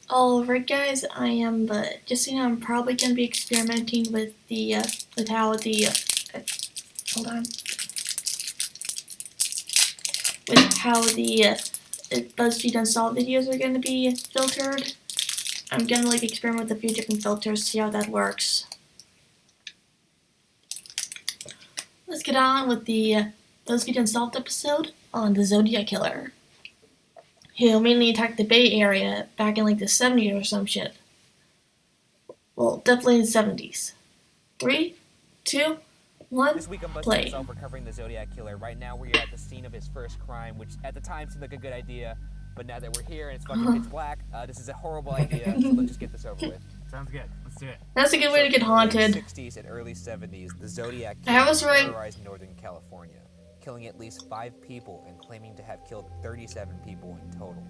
Alright guys, I am just so you know, I'm probably going to be experimenting with with how hold on, with how Buzzfeed Unsolved videos are going to be filtered. I'm going to experiment with a few different filters, see how that works. Let's get on with the Buzzfeed Unsolved episode on the Zodiac Killer, who mainly attacked the Bay Area back in the 70s or some shit. Well, definitely in the 70s. 3, 2, 1, This week on Buzzfeed play. Unsolved, we're covering the Zodiac Killer. Right now, we're at the scene of his first crime, which at the time seemed like a good idea, but now that we're here and it's fucking pitch black, this is a horrible idea, so let's just get this over with. Sounds good. Let's do it. That's a good way to get haunted. In the late 60s and early 70s, the Zodiac I Killer was right. terrorized Northern California, killing at least 5 people and claiming to have killed 37 people in total.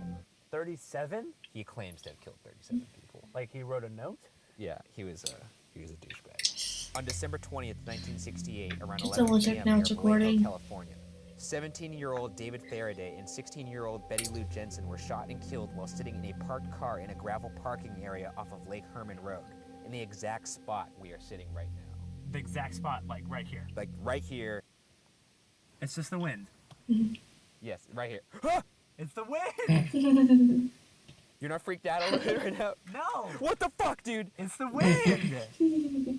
37? He claims to have killed 37 people. Like he wrote a note? Yeah, he was a douchebag. On December 20th, 1968, around Just 11 double check p.m. now near it's Vallejo, recording. California, 17-year-old David Faraday and 16-year-old Betty Lou Jensen were shot and killed while sitting in a parked car in a gravel parking area off of Lake Herman Road, in the exact spot we are sitting right now. The exact spot, like right here. Like right here. It's just the wind. Yes, right here. Ah! It's the wind! You're not freaked out a little bit right now? No! What the fuck, dude? It's the wind!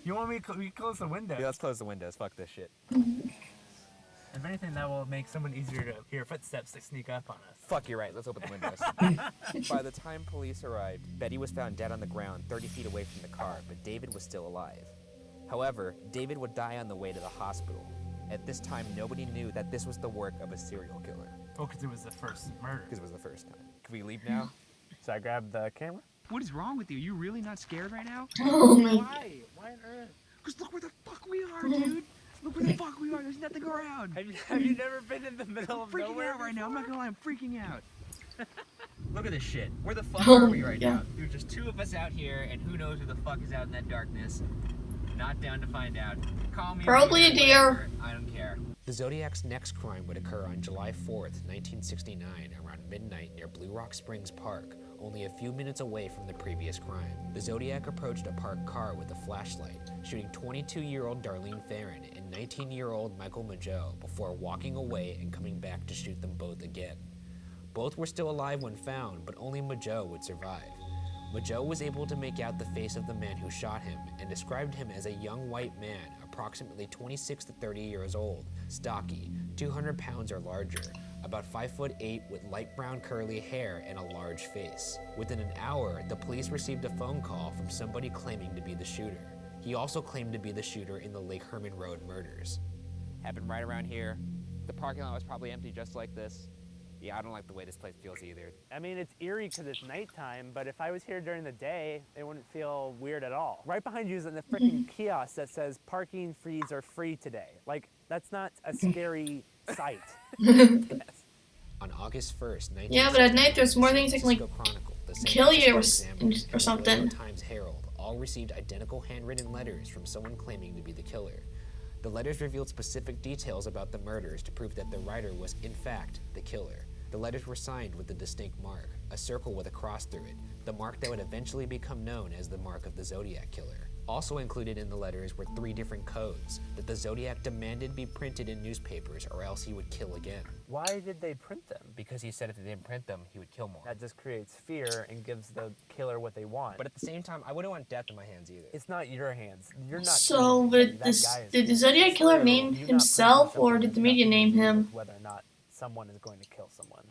You want me to we close the window? Yeah, let's close the windows. Fuck this shit. If anything, that will make someone easier to hear footsteps that sneak up on us. Fuck, you're right. Let's open the windows. By the time police arrived, Betty was found dead on the ground 30 feet away from the car, but David was still alive. However, David would die on the way to the hospital. At this time, nobody knew that this was the work of a serial killer, Oh, because it was the first murder. because it was the first time. Can we leave now? So I grabbed the camera? What is wrong with you? You really not scared right now? Oh my. Why? Why on earth? Because look where the fuck we are, dude. Look where the fuck we are. There's nothing around. Have you never been in the middle I'm freaking out right now. I'm not gonna lie. I'm freaking out. Look at this shit. Where the fuck Oh, are we right yeah. now? There's just two of us out here, and who knows who the fuck is out in that darkness. Not down to find out. Call me. Probably a deer. I don't care. The Zodiac's next crime would occur on July 4th, 1969, around midnight near Blue Rock Springs Park, only a few minutes away from the previous crime. The Zodiac approached a parked car with a flashlight, shooting 22-year-old Darlene Farron and 19-year-old Michael Mageau before walking away and coming back to shoot them both again. Both were still alive when found, but only Mageau would survive. Mageau was able to make out the face of the man who shot him and described him as a young white man, approximately 26 to 30 years old, stocky, 200 pounds or larger, about 5'8" with light brown curly hair and a large face. Within an hour, the police received a phone call from somebody claiming to be the shooter. He also claimed to be the shooter in the Lake Herman Road murders. Happened right around here. The parking lot was probably empty just like this. Yeah, I don't like the way this place feels either. I mean, it's eerie because it's nighttime, but if I was here during the day, it wouldn't feel weird at all. Right behind you is the freaking kiosk that says parking fees are free today. Like, that's not a scary sight. On August 1st, 1969, Yeah, but at night there's more things that can, San Francisco Chronicle, the San kill you Francisco Examiner, or and the something. Toledo Times Herald all received identical handwritten letters from someone claiming to be the killer. The letters revealed specific details about the murders to prove that the writer was, in fact, the killer. The letters were signed with a distinct mark, a circle with a cross through it, the mark that would eventually become known as the mark of the Zodiac Killer. Also included in the letters were 3 different codes that the Zodiac demanded be printed in newspapers or else he would kill again. Why did they print them? Because he said if they didn't print them, he would kill more. That just creates fear and gives the killer what they want. But at the same time, I wouldn't want death in my hands either. it's not your hands. You're not. So, killing but anybody. That guy is did the Zodiac Killer true. name You not printing himself, or something did has the media nothing to name do him? with whether or not someone is going to kill someone.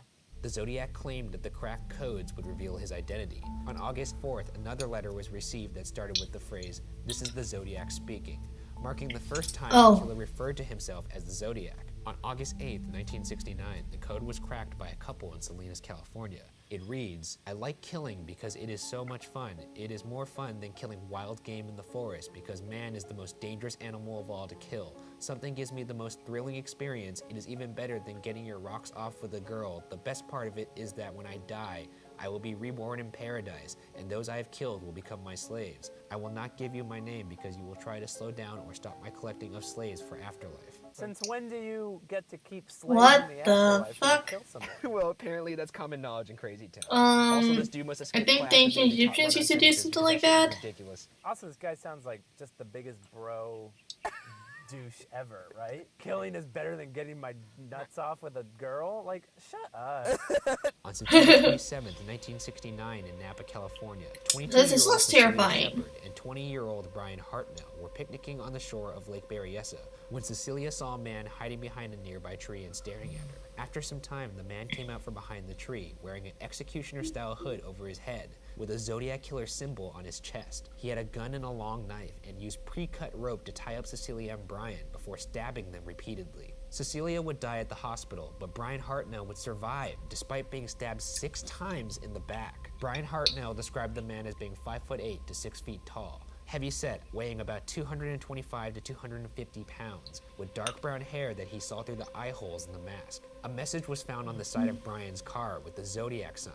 The Zodiac claimed that the cracked codes would reveal his identity. On August 4th, another letter was received that started with the phrase, "This is the Zodiac speaking," marking the first time the killer referred to himself as the Zodiac. On August 8th, 1969, the code was cracked by a couple in Salinas, California. It reads, "I like killing because it is so much fun. It is more fun than killing wild game in the forest because man is the most dangerous animal of all to kill. Something gives me the most thrilling experience. It is even better than getting your rocks off with a girl. The best part of it is that when I die, I will be reborn in paradise, and those I have killed will become my slaves. I will not give you my name because you will try to slow down or stop my collecting of slaves for afterlife. Since when do you get to keep slaves What in the the afterlife when you fuck? kill someone? Well, apparently that's common knowledge in Crazy Town. Also, this dude must have I skipped think class the to ancient be the top Egyptians runner used to on do Sinister, something because like shit was that. ridiculous. Also, this guy sounds like just the biggest bro douche ever, right? Killing is better than getting my nuts off with a girl? Like, shut up. On September 27th, 1969, in Napa, California, This is 22-year-old less Cecilia terrifying. Shepard and 20-year-old Brian Hartnell were picnicking on the shore of Lake Berryessa when Cecilia saw a man hiding behind a nearby tree and staring at her. After some time, the man came out from behind the tree, wearing an executioner-style hood over his head, with a Zodiac Killer symbol on his chest. He had a gun and a long knife, and used pre-cut rope to tie up Cecilia and Brian before stabbing them repeatedly. Cecilia would die at the hospital, but Brian Hartnell would survive despite being stabbed 6 times in the back. Brian Hartnell described the man as being 5'8" to 6 feet tall, heavy-set, weighing about 225 to 250 pounds, with dark brown hair that he saw through the eye holes in the mask. A message was found on the side of Brian's car with the Zodiac sign,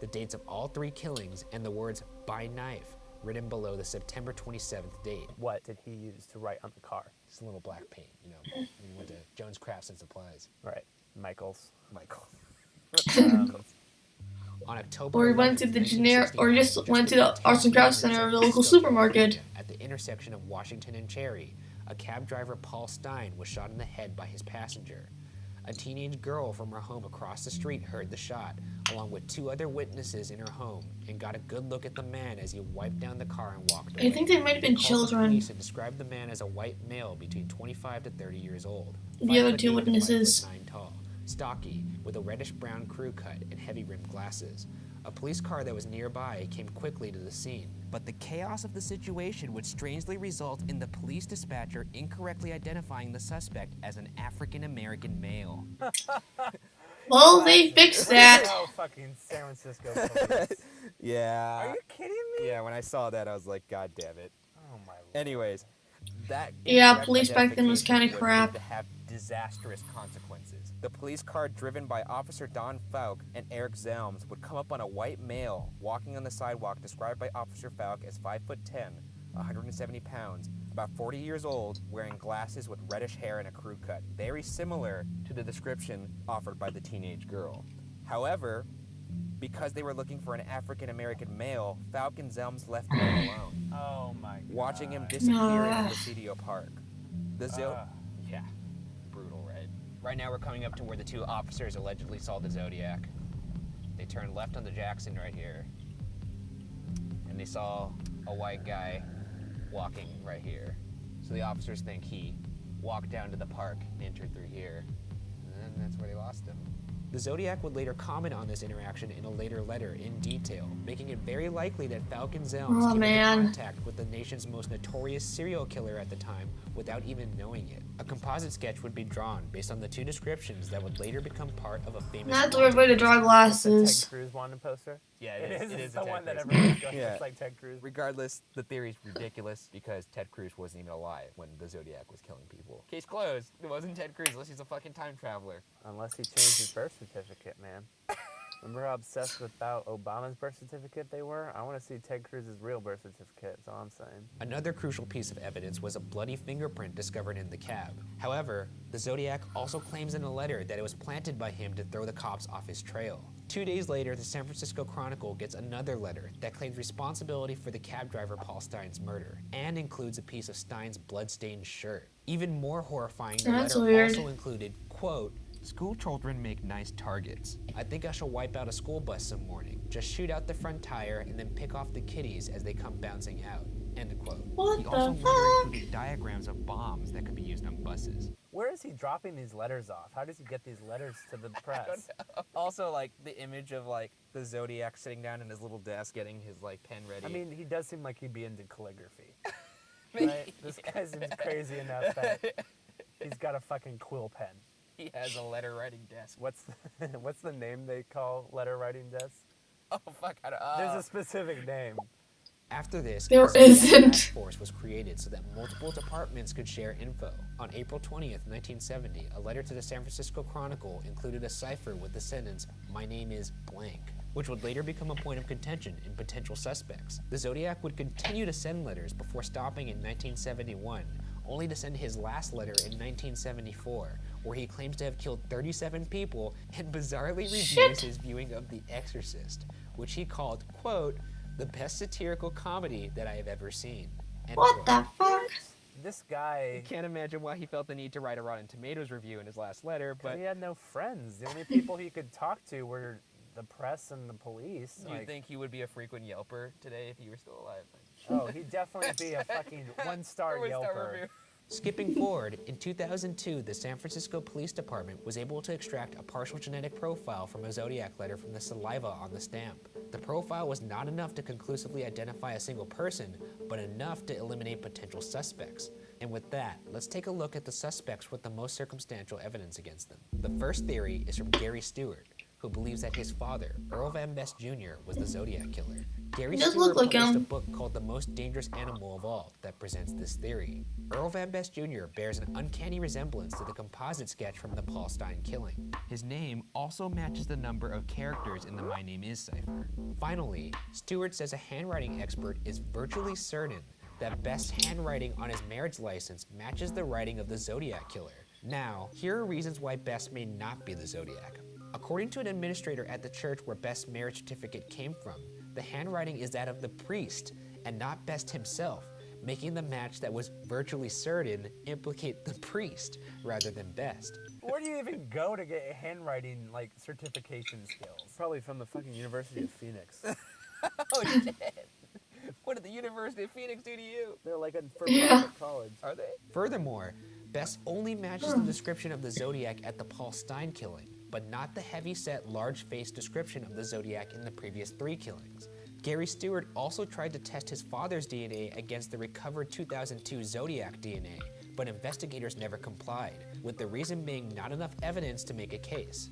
the dates of all 3 killings, and the words "by knife" written below the September 27th date. What did he use to write on the car? Just a little black paint, you know. We went to Jones Crafts and Supplies. Right. Michael's. Michael. Um, On October Or we went to 11th, the generic, or 1969, just went to the before arts and 10 crafts p.m. center in of the local San Francisco, supermarket. California, at the intersection of Washington and Cherry, a cab driver, Paul Stein, was shot in the head by his passenger. A teenage girl from her home across the street heard the shot, along with 2 other witnesses in her home, and got a good look at the man as he wiped down the car and walked away. I think they might have been They called the children. police and described the man as a white male between 25 to 30 years old. The other 5'8" two to witnesses. 5'9" tall, stocky, with a reddish-brown crew cut and heavy-rimmed glasses. A police car that was nearby came quickly to the scene. But the chaos of the situation would strangely result in the police dispatcher incorrectly identifying the suspect as an African-American male. Well, they fixed that. Oh, fucking San Francisco police. Yeah. Are you kidding me? Yeah, when I saw that, I was like, God damn it. Oh, my Lord. Anyways, that Yeah, incorrect police back then was kinda identification would crap. prove to have disastrous consequences. The police car driven by Officer Don Falk and Eric Zelms would come up on a white male walking on the sidewalk described by Officer Falk as 5'10", 170 pounds, about 40 years old, wearing glasses with reddish hair and a crew cut, very similar to the description offered by the teenage girl. However, because they were looking for an African-American male, Falk and Zelms left him alone, Oh, my God. watching him disappear into Ah. Presidio Park. The Yeah, brutal, right? Right now we're coming up to where the 2 officers allegedly saw the Zodiac. They turned left on the Jackson right here, and they saw a white guy walking right here. So the officers think he walked down to the park, entered through here, and then that's where they lost him. The Zodiac would later comment on this interaction in a later letter in detail, making it very likely that Falcon Zelms Oh, came man. into contact with the nation's most notorious serial killer at the time without even knowing it. A composite sketch would be drawn based on the 2 descriptions that would later become part of a famous That's a weird way to draw It's the Ted glasses. Cruz wanted poster? Yeah, It is. It It's is the a Ted one that Cruz. everyone's going, Yeah. looks like Ted Cruz. Regardless, the theory's ridiculous because Ted Cruz wasn't even alive when the Zodiac was killing people. Case closed. It wasn't Ted Cruz unless he's a fucking time traveler. Unless he changed his birth certificate, man. Remember how obsessed with about Obama's birth certificate they were? I want to see Ted Cruz's real birth certificate, that's all I'm saying. Another crucial piece of evidence was a bloody fingerprint discovered in the cab. However, the Zodiac also claims in a letter that it was planted by him to throw the cops off his trail. 2 days later, the San Francisco Chronicle gets another letter that claims responsibility for the cab driver Paul Stein's murder, and includes a piece of Stein's blood-stained shirt. Even more horrifying, the That's letter weird. also included, quote, "School children make nice targets. I think I shall wipe out a school bus some morning. Just shoot out the front tire and then pick off the kiddies as they come bouncing out." End quote. What He the also later fuck? included diagrams of bombs that could be used on buses. Where is he dropping these letters off? How does he get these letters to the press? Also, like, the image of, like, the Zodiac sitting down in his little desk getting his, like, pen ready. I mean, he does seem like he'd be into calligraphy. Right? This guy seems crazy enough that he's got a fucking quill pen. he has a letter writing desk. What's what's the name they call letter writing desks? Oh, fuck. There's a specific name. After this, There a Zodiac isn't. task force was created so that multiple departments could share info. On April 20th, 1970, a letter to the San Francisco Chronicle included a cipher with the sentence, "My name is blank." which would later become a point of contention in potential suspects. The Zodiac would continue to send letters before stopping in 1971, only to send his last letter in 1974, where he claims to have killed 37 people and bizarrely reviews his viewing of The Exorcist, which he called, quote, the best satirical comedy that I have ever seen. End What quote. the fuck? This guy, Can't imagine why he felt the need to write a Rotten Tomatoes review in his last letter, but he had no friends. The only people he could talk to were the press and the police. do you think he would be a frequent Yelper today if he were still alive? Oh, he'd definitely be a fucking one-star Yelper. review. Skipping forward, in 2002, the San Francisco Police Department was able to extract a partial genetic profile from a Zodiac letter from the saliva on the stamp. The profile was not enough to conclusively identify a single person, but enough to eliminate potential suspects. And with that, let's take a look at the suspects with the most circumstantial evidence against them. The first theory is from Gary Stewart, who believes that his father, Earl Van Best Jr., was the Zodiac killer. Gary He does Stewart look like published a him. book called The Most Dangerous Animal of All that presents this theory. Earl Van Best Jr. bears an uncanny resemblance to the composite sketch from the Paul Stein killing. His name also matches the number of characters in the My Name Is cipher. Finally, Stewart says a handwriting expert is virtually certain that Best's handwriting on his marriage license matches the writing of the Zodiac killer. Now, here are reasons why Best may not be the Zodiac. According to an administrator at the church where Best's marriage certificate came from, the handwriting is that of the priest and not Best himself, making the match that was virtually certain implicate the priest rather than Best. Where do you even go to get handwriting, like, certification skills? Probably from the fucking University of Phoenix. Oh shit! What did the University of Phoenix do to you? They're like a Yeah. for-profit college. Are they? Furthermore, Best only matches the description of the Zodiac at the Paul Stein killing, but not the heavy-set, large-faced description of the Zodiac in the previous 3 killings. Gary Stewart also tried to test his father's DNA against the recovered 2002 Zodiac DNA, but investigators never complied, with the reason being not enough evidence to make a case.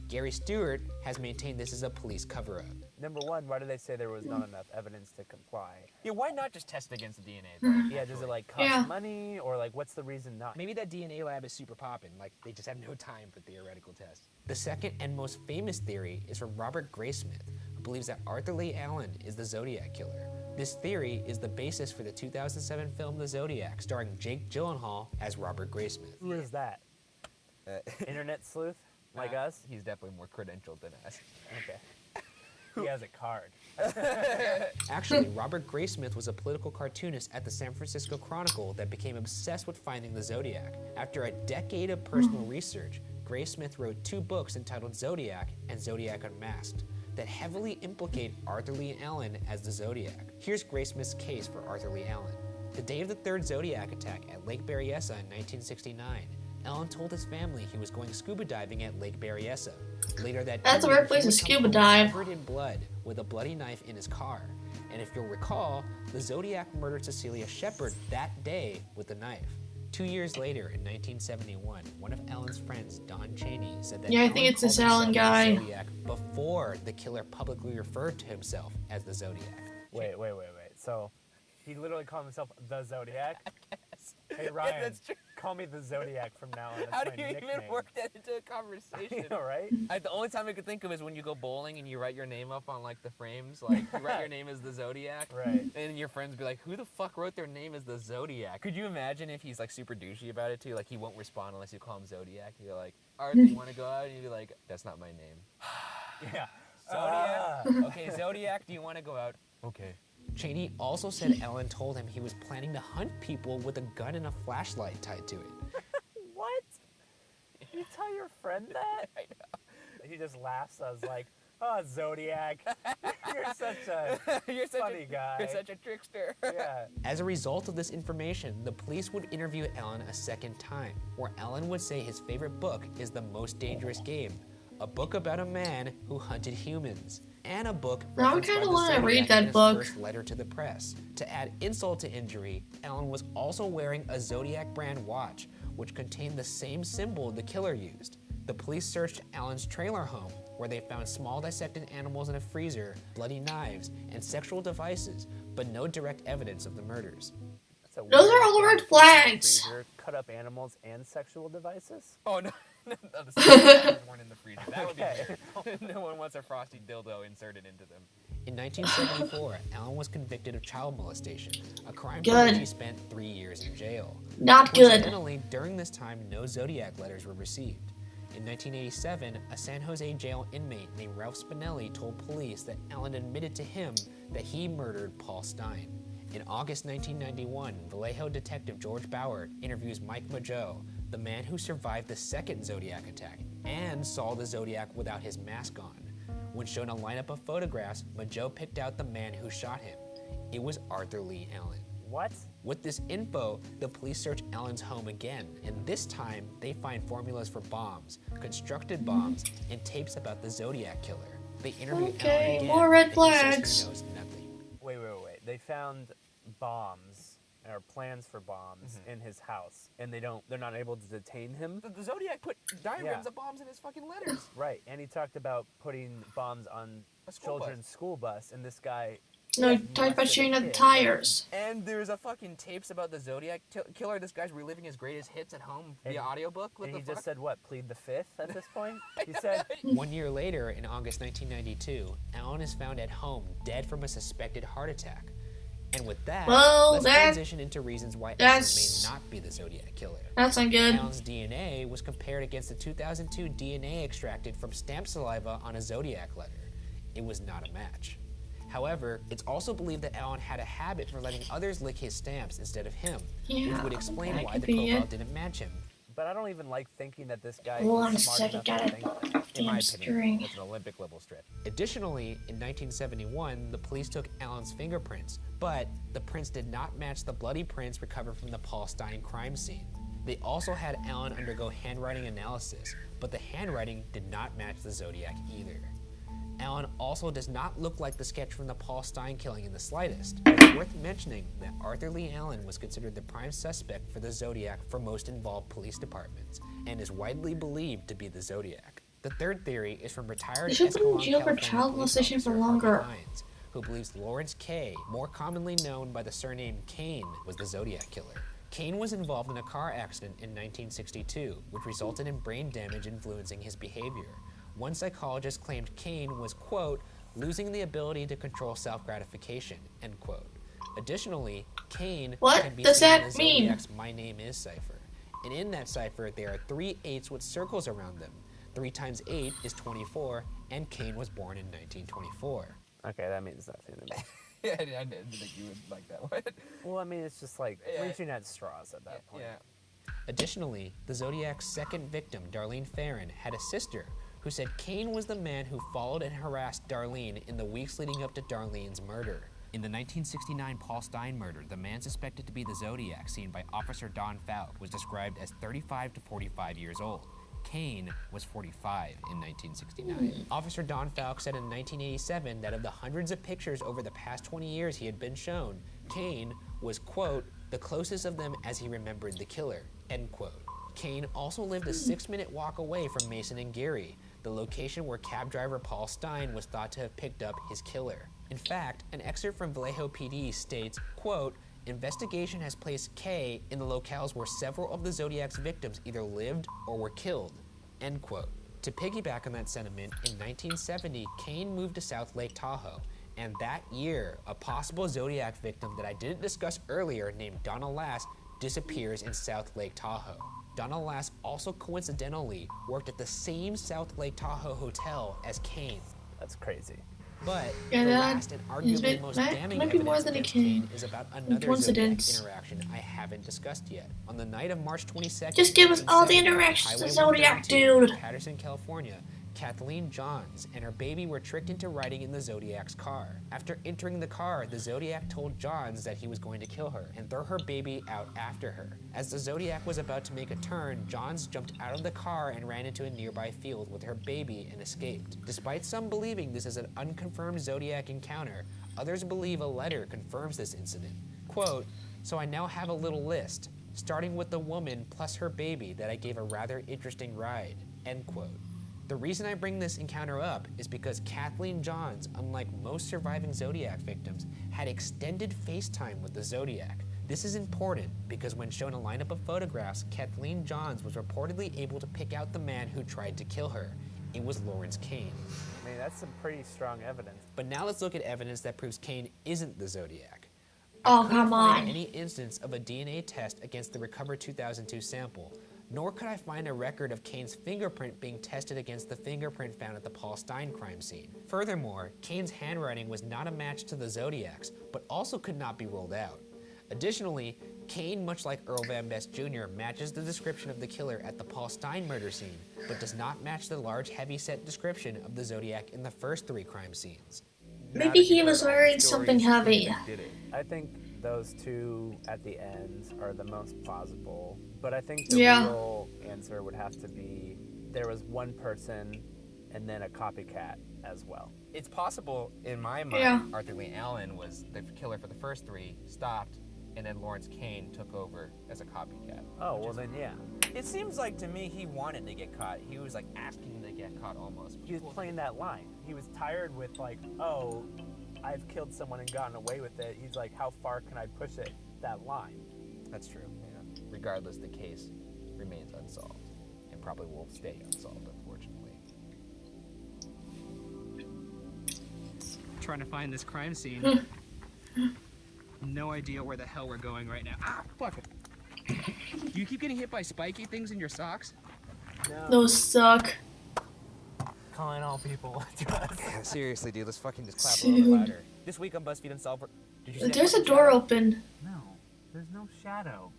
Gary Stewart has maintained this is a police cover-up. Number one, why do they say there was not enough evidence to comply? Yeah, why not just test it against the DNA though? Yeah, does it like cost Yeah. money, or like what's the reason not? Maybe that DNA lab is super poppin', like they just have no time for theoretical tests. The second and most famous theory is from Robert Graysmith, who believes that Arthur Lee Allen is the Zodiac killer. This theory is the basis for the 2007 film The Zodiac, starring Jake Gyllenhaal as Robert Graysmith. Who is that? Internet sleuth? Like us? He's definitely more credentialed than us. Okay. He has a card. Actually, Robert Graysmith was a political cartoonist at the San Francisco Chronicle that became obsessed with finding the Zodiac. After a decade of personal research, Graysmith wrote 2 books entitled Zodiac and Zodiac Unmasked that heavily implicate Arthur Lee Allen as the Zodiac. Here's Graysmith's case for Arthur Lee Allen. The day of the 3rd Zodiac attack at Lake Berryessa in 1969, Allen told his family he was going scuba diving at Lake Berryessa. Later that That's a evening, rare place he to would come scuba home dive. covered in blood with a bloody knife in his car. And if you'll recall, the Zodiac murdered Cecilia Shepard that day with a knife. 2 years later, in 1971, one of Allen's friends, Don Chaney, said that Yeah, I Allen think it's this called himself Allen the guy. Zodiac before the killer publicly referred to himself as the Zodiac. Wait. So, he literally called himself the Zodiac? Hey, Ryan, that's true. call me the Zodiac from now on. That's How do my you nickname. even work that into a conversation? All right? The only time I could think of is when you go bowling and you write your name up on like the frames, like you write your name as the Zodiac, Right. and your friends be like, "Who the fuck wrote their name as the Zodiac?" Could you imagine if he's like super douchey about it too? Like he won't respond unless you call him Zodiac. You're like, "Arthur, you want to go out?" And you'd be like, "That's not my name." Yeah. Zodiac. Okay, Zodiac, do you want to go out? Okay. Cheney also said Allen told him he was planning to hunt people with a gun and a flashlight tied to it. What? You tell your friend that? I know. He just laughs. I was like, oh, Zodiac. You're such a You're such funny guy. You're such a trickster. Yeah. As a result of this information, the police would interview Allen a second time, where Allen would say his favorite book is The Most Dangerous Game, a book about a man who hunted humans, and a book Now I referenced by kinda the wanna Zodiac read that in his book. first letter to the press. To add insult to injury, Allen was also wearing a Zodiac brand watch, which contained the same symbol the killer used. The police searched Allen's trailer home, where they found small dissected animals in a freezer, bloody knives, and sexual devices, but no direct evidence of the murders. That's a Those weird are all thing red to put in the flags. freezer, cut up animals and sexual devices? Oh no, No, the Frosties weren't in the freezer. That would be weird. No one wants a frosty dildo inserted into them. In 1974, Allen was convicted of child molestation, a crime for Good. which he spent 3 years in jail. Not good. Coincidentally, during this time, no Zodiac letters were received. In 1987, a San Jose jail inmate named Ralph Spinelli told police that Allen admitted to him that he murdered Paul Stein. In August 1991, Vallejo detective George Bauer interviews Mike Mageau, the man who survived the second Zodiac attack and saw the Zodiac without his mask on. When shown a lineup of photographs, Mageau picked out the man who shot him. It was Arthur Lee Allen. What? With this info, the police search Allen's home again, and this time they find formulas for bombs, constructed bombs, and tapes about the Zodiac killer. They interview Okay, Allen again, more red and he says flags. he knows nothing. Wait. They found bombs or plans for bombs in his house, and they're not able to detain him. The Zodiac put diagrams Yeah. of bombs in his fucking letters. Right, and he talked about putting bombs on A school bus. children's school bus, and this guy. No, molested talk about a shooting at the kid. tires. And there's a fucking tapes about the Zodiac killer. This guy's reliving his greatest hits at home via audiobook. What And the he fuck? just said what? Plead the fifth at this point? He said. 1 year later, in August 1992, Allen is found at home dead from a suspected heart attack. And with that, Well, let's that- transition into reasons why Allen that's- may not be the Zodiac killer. That's not good. Allen's DNA was compared against the 2002 DNA extracted from stamped saliva on a Zodiac letter. It was not a match. However, it's also believed that Allen had a habit for letting others lick his stamps instead of him, which Yeah, would explain that why could the be profile it. didn't match him. But I don't even like thinking that this guy Hold on a is smart second, enough to gotta think that. In my damn opinion, string. it's an Olympic level strip. Additionally, in 1971, the police took Allen's fingerprints, but the prints did not match the bloody prints recovered from the Paul Stein crime scene. They also had Allen undergo handwriting analysis, but the handwriting did not match the Zodiac either. Allen also does not look like the sketch from the Paul Stein killing in the slightest. It's worth mentioning that Arthur Lee Allen was considered the prime suspect for the Zodiac for most involved police departments, and is widely believed to be the Zodiac. The third theory is from retired They should put him in Escalon, jail for California child police molestation for officer longer. Harvey Hines, who believes Lawrence K., more commonly known by the surname Kane, was the Zodiac killer. Kane was involved in a car accident in 1962, which resulted in brain damage influencing his behavior. One psychologist claimed Kane was, quote, losing the ability to control self-gratification, end quote. Additionally, Kane What can be does seen in that the mean? Zodiac's My Name Is cipher. And in that cipher, there are 3 8s with circles around them. 3 times 8 is 24, and Kane was born in 1924. Okay, that means nothing to me. Yeah, I didn't think you would like that one. Well, I mean, it's just like Yeah. reaching at straws at that point. Yeah. Additionally, the Zodiac's second victim, Darlene Farron, had a sister who said Kane was the man who followed and harassed Darlene in the weeks leading up to Darlene's murder. In the 1969 Paul Stein murder, the man suspected to be the Zodiac, seen by Officer Don Falk, was described as 35 to 45 years old. Kane was 45 in 1969. Officer Don Falk said in 1987 that of the hundreds of pictures over the past 20 years he had been shown, Kane was, quote, the closest of them as he remembered the killer, end quote. Kane also lived a 6-minute walk away from Mason and Geary, the location where cab driver Paul Stein was thought to have picked up his killer. In fact, an excerpt from Vallejo PD states, quote, investigation has placed K in the locales where several of the Zodiac's victims either lived or were killed, end quote. To piggyback on that sentiment, in 1970, Kane moved to South Lake Tahoe, and that year, a possible Zodiac victim that I didn't discuss earlier named Donna Lass disappears in South Lake Tahoe. Donna Lass also coincidentally worked at the same South Lake Tahoe hotel as Kane. That's crazy. But Yeah, the that last and is arguably most that damning might be more evidence than a against Kane. Kane is about another Coincidence. Zodiac interaction I haven't discussed yet. On the night of March 22nd, Just give us all the 1970, interactions Highway of Zodiac 132 dude. in Patterson, California, Kathleen Johns and her baby were tricked into riding in the Zodiac's car. After entering the car, the Zodiac told Johns that he was going to kill her and throw her baby out after her. As the Zodiac was about to make a turn, Johns jumped out of the car and ran into a nearby field with her baby and escaped. Despite some believing this is an unconfirmed Zodiac encounter, others believe a letter confirms this incident. Quote, so I now have a little list, starting with the woman plus her baby that I gave a rather interesting ride, end quote. The reason I bring this encounter up is because Kathleen Johns, unlike most surviving Zodiac victims, had extended FaceTime with the Zodiac. This is important because when shown a lineup of photographs, Kathleen Johns was reportedly able to pick out the man who tried to kill her. It was Lawrence Kane. I mean, that's some pretty strong evidence. But now let's look at evidence that proves Kane isn't the Zodiac. Oh, I couldn't come find on. any instance of a DNA test against the recovered 2002 sample, nor could I find a record of Kane's fingerprint being tested against the fingerprint found at the Paul Stein crime scene. Furthermore, Kane's handwriting was not a match to the Zodiac's, but also could not be ruled out. Additionally, Kane, much like Earl Van Best Jr., matches the description of the killer at the Paul Stein murder scene, but does not match the large, heavy-set description of the Zodiac in the first 3 crime scenes. Maybe he was wearing something heavy. I think those two at the end are the most plausible, but I think the Yeah. real answer would have to be there was one person and then a copycat as well. It's possible, in my mind, Yeah. Arthur Lee Allen was the killer for the first 3, stopped, and then Lawrence Kane took over as a copycat. Oh, well then, yeah. It seems like to me he wanted to get caught. He was like asking to get caught almost. He was playing that line. He was tired with like, oh, I've killed someone and gotten away with it. He's like, how far can I push it? That line. That's true, yeah. Regardless, the case remains unsolved, and probably will stay unsolved, unfortunately. Trying to find this crime scene. No idea where the hell we're going right now. Ah, fuck it. You keep getting hit by spiky things in your socks? No. Those suck. Calling all people to us. Yeah, seriously, dude, let's fucking just clap a little Dude. louder. This week on Buzzfeed Unsolved, did you see that There's a fucking door shadow? open. No, there's no shadow.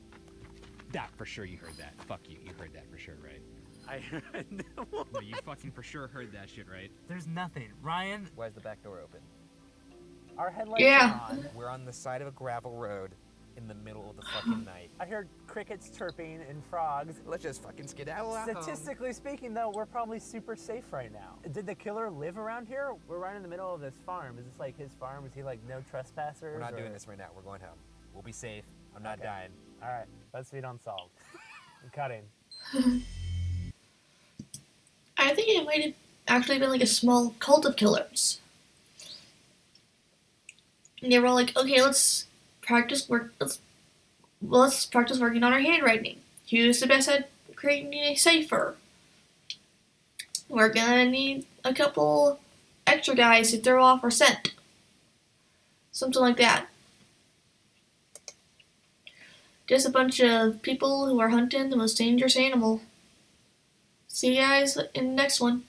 That for sure you heard that. Fuck you. You heard that for sure, right? No, No, you fucking for sure heard that shit, right? there's nothing. Ryan, Why is the back door open? our headlights Yeah. are on. We're on the side of a gravel road in the middle of the fucking night. I heard crickets chirping and frogs. Let's just fucking skedaddle out home. Statistically speaking, though, we're probably super safe right now. Did the killer live around here? We're right in the middle of this farm. Is this like his farm? Is he like no trespassers? We're not or- doing this right now. We're going home. We'll be safe. I'm not Okay. dying. All right, Buzzfeed Unsolved. I'm cutting. I think it might have actually been like a small cult of killers. And they were all like, okay, let's practice practice working on our handwriting. Who's the best at creating a cipher? We're gonna need a couple extra guys to throw off our scent. Something like that. Just a bunch of people who are hunting the most dangerous animal. See you guys in the next one.